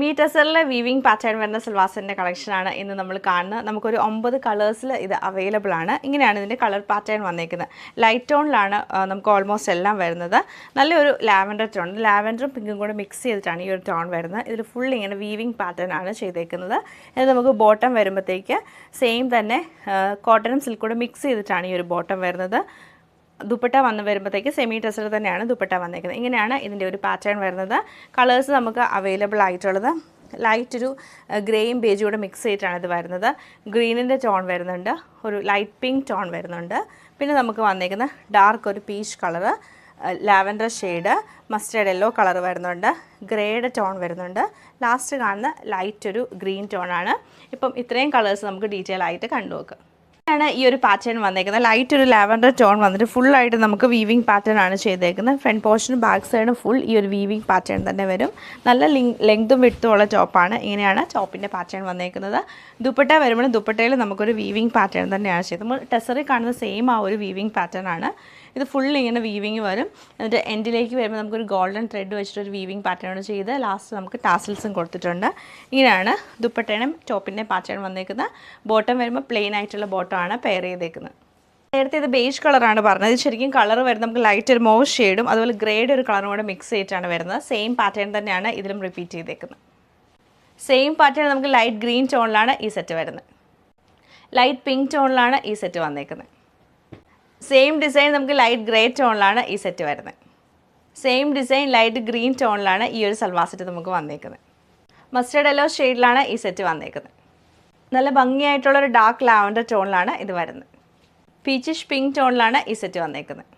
Semi ടെസറിലെ weaving pattern വരുന്ന സൽവാസിൻ്റെ കളക്ഷനാണ് ഇന്ന് നമ്മൾ കാണുന്നത്. നമുക്കൊരു 9 കളേഴ്സിൽ ഇത് അവൈലബിൾ ആണ്. ഇങ്ങനെയാണ് ഇതിൻ്റെ കളർ പാറ്റേൺ വന്നിരിക്കുന്നത്. ലൈറ്റ് ടോണിലാണ് നമുക്ക് ഓൾമോസ്റ്റ് എല്ലാം വരുന്നത്. നല്ലൊരു ലാവൻഡർ ടോൺ, ലാവൻഡറും പിങ്കും കൂടെ മിക്സ് ചെയ്തിട്ടാണ് ഈ ഒരു ടോൺ വരുന്നത്. ഇതിൽ ഫുൾ ഇങ്ങനെ വീവിംഗ് പാറ്റേൺ ആണ് ചെയ്തേക്കുന്നത്. ഇത് നമുക്ക് ബോട്ടം വരുമ്പോഴത്തേക്ക് സെയിം തന്നെ കോട്ടനും സിൽക്കൂടെ മിക്സ് ചെയ്തിട്ടാണ് ഈ ഒരു ബോട്ടം വരുന്നത്. ദുപ്പട്ട വരുമ്പോഴത്തേക്ക് സെമി ടെസർ തന്നെയാണ് ദുപ്പട്ട വന്നിരിക്കുന്നത്. ഇങ്ങനെയാണ് ഇതിൻ്റെ ഒരു പാറ്റേൺ വരുന്നത്. കളേഴ്സ് നമുക്ക് അവൈലബിൾ ആയിട്ടുള്ളത് ലൈറ്റ് ഒരു ഗ്രേയും ബേജും കൂടെ മിക്സ് ചെയ്തിട്ടാണ് ഇത് വരുന്നത്. ഗ്രീനിൻ്റെ ടോൺ വരുന്നുണ്ട്, ഒരു ലൈറ്റ് പിങ്ക് ടോൺ വരുന്നുണ്ട്. പിന്നെ നമുക്ക് വന്നിരിക്കുന്ന ഡാർക്ക് ഒരു peach colour, lavender shade, mustard yellow colour വരുന്നുണ്ട്, ഗ്രേയുടെ ടോൺ വരുന്നുണ്ട്. ലാസ്റ്റ് കാണുന്ന ലൈറ്റ് ഒരു ഗ്രീൻ ടോണാണ്. ഇപ്പം ഇത്രയും കളേഴ്സ് നമുക്ക് ഡീറ്റെയിൽ ആയിട്ട് കണ്ടുനോക്കാം. ാണ് ഈ ഒരു പാറ്റേൺ വന്നേക്കുന്നത്. ലൈറ്റ് ഒരു ലാവൻഡർ ടോൺ വന്നിട്ട് ഫുള്ളായിട്ട് നമുക്ക് വീവിംഗ് പാറ്റേൺ ആണ് ചെയ്തേക്കുന്നത്. ഫ്രണ്ട് പോർഷനും ബാക്ക് സൈഡും ഫുൾ ഈ ഒരു വീവിംഗ് പാറ്റേൺ തന്നെ വരും. നല്ല ലെങ്തും വിഡ്ത്തും ഉള്ള ടോപ്പാണ്. ഇങ്ങനെയാണ് ടോപ്പിൻ്റെ പാറ്റേൺ വന്നേക്കുന്നത്. ദുപ്പട്ട വരുമ്പോഴും ദുപ്പട്ടയിൽ നമുക്കൊരു വീവിംഗ് പാറ്റേൺ തന്നെയാണ് ചെയ്തത്. നമ്മൾ ടെസറിൽ കാണുന്ന സെയിം ആ ഒരു വീവിംഗ് പാറ്റേൺ ആണ്. ഇത് ഫുൾ ഇങ്ങനെ വീവിങ് വരും. എന്നിട്ട് എൻഡിലേക്ക് വരുമ്പോൾ നമുക്കൊരു ഗോൾഡൻ ത്രെഡ് വെച്ചിട്ടൊരു വീവിംഗ് പാറ്റേൺ ചെയ്ത് ലാസ്റ്റ് നമുക്ക് ടാസിൽസും കൊടുത്തിട്ടുണ്ട്. ഇങ്ങനെയാണ് ദുപ്പട്ടേനും ടോപ്പിൻ്റെ പാറ്റേൺ വന്നേക്കുന്നത്. ബോട്ടം വരുമ്പോൾ പ്ലെയിൻ ആയിട്ടുള്ള ബോട്ടമാണ് പെയർ ചെയ്തേക്കുന്നത്. നേരത്തെ ഇത് ബേജ് കളറാണ് പറഞ്ഞത്. ഇത് ശരിക്കും കളർ വരുന്നത് നമുക്ക് ലൈറ്റ് ഒരു മോവ് ഷെയ്ഡും അതുപോലെ ഗ്രേഡ് ഒരു കളറും കൂടെ മിക്സ് ചെയ്തിട്ടാണ് വരുന്നത്. സെയിം പാറ്റേൺ തന്നെയാണ് ഇതിലും റിപ്പീറ്റ് ചെയ്തേക്കുന്നത്. സെയിം പാറ്റേൺ നമുക്ക് ലൈറ്റ് ഗ്രീൻ ടോണിലാണ് ഈ സെറ്റ് വരുന്നത്. ലൈറ്റ് പിങ്ക് ടോണിലാണ് ഈ സെറ്റ് വന്നേക്കുന്നത്. സെയിം ഡിസൈൻ നമുക്ക് ലൈറ്റ് ഗ്രേ ടോണിലാണ് ഈ സെറ്റ് വരുന്നത്. സെയിം ഡിസൈൻ ലൈറ്റ് ഗ്രീൻ ടോണിലാണ് ഈ ഒരു സൽവാർ സെറ്റ് നമുക്ക് വന്നേക്കുന്നത്. മസ്റ്റേർഡ് യെല്ലോ ഷെയ്ഡിലാണ് ഈ സെറ്റ് വന്നേക്കുന്നത്. നല്ല ഭംഗിയായിട്ടുള്ളൊരു ഡാർക്ക് ലാവൻഡർ ടോണിലാണ് ഇത് വരുന്നത്. പീച്ചിഷ് പിങ്ക് ടോണിലാണ് ഈ സെറ്റ് വന്നേക്കുന്നത്.